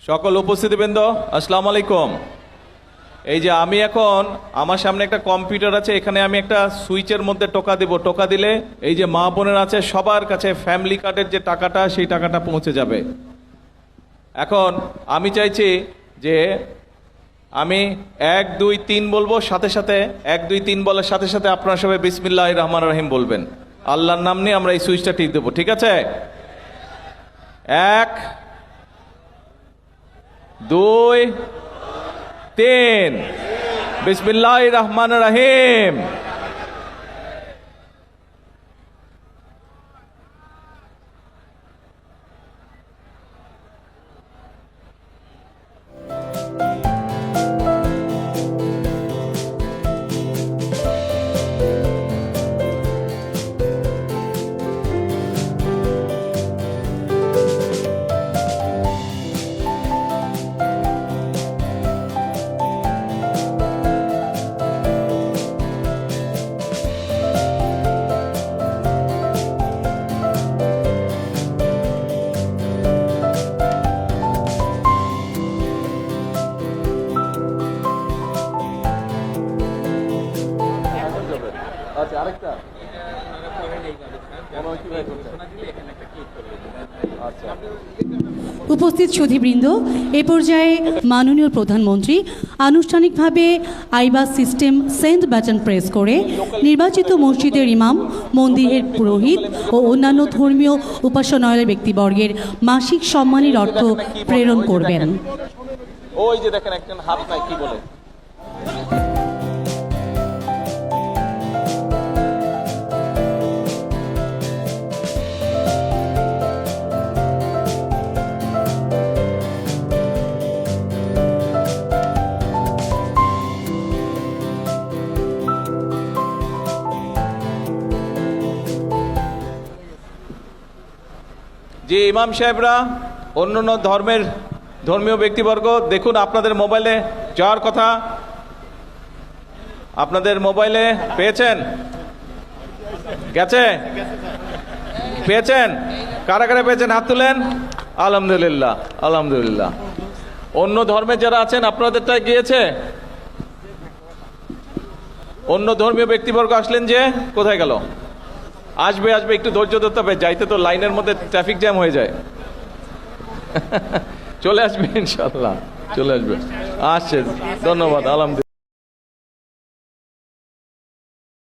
সকল উপস্থিতিবৃন্দ আসসালামু আলাইকুম। এই যে আমি এখন আমার সামনে একটা কম্পিউটার আছে, এখানে আমি একটা সুইচের মধ্যে টোকা দেব। টোকা দিলে এই যে মা বোনের আছে সবার কাছে ফ্যামিলি কার্ডের যে টাকাটা সেই টাকাটা পৌঁছে যাবে। এখন আমি চাইছি যে আমি 1 2 3 বলবো, সাথে সাথে 1 2 3 বলার সাথে সাথে আপনারা সবাই বিসমিল্লাহির রহমানির রহিম বলবেন। আল্লাহর নাম নিয়ে আমরা এই সুইচটা টিপ দেবো, ঠিক আছে? 1 2 3 বিসমিল্লাহির রহমানির রহিম। আচ্ছা, আরেকটা উপস্থিত সুধীবৃন্দ, এ পর্যায়ে মাননীয় প্রধানমন্ত্রী আনুষ্ঠানিকভাবে আইবাস সিস্টেম সেন্ড বাটন প্রেস করে নির্বাচিত মসজিদের ইমাম, মন্দিরের পুরোহিত ও অন্যান্য ধর্মীয় উপাসনালয়ের ব্যক্তিবর্গের মাসিক সম্মানের অর্থ প্রেরণ করবেন। ওই যে দেখেন একজন হাত নাই, কি বলে? যে ইমাম সাহেবরা, অন্যান্য ধর্মীয় ব্যক্তিবর্গ, দেখুন আপনাদের মোবাইলে যাওয়ার কথা, আপনাদের মোবাইলে পেয়েছেন? গেছে? পেয়েছেন? কারা কারা পেয়েছেন হাত তুলেন। আলহামদুলিল্লাহ, আলহামদুলিল্লাহ। অন্য ধর্মে যারা আছেন আপনাদেরটা গিয়েছে? অন্য ধর্মীয় ব্যক্তিবর্গ আসলেন যে, কোথায় গেল? আসবে আসবে, একটু ধৈর্য ধরতে হবে, যাইতে তো লাইনের মধ্যে ট্রাফিক জ্যাম হয়ে যায়। চলে আসবে ইনশাল্লাহ, চলে আসবে। আসছে, ধন্যবাদ, আলহামদুলিল্লাহ।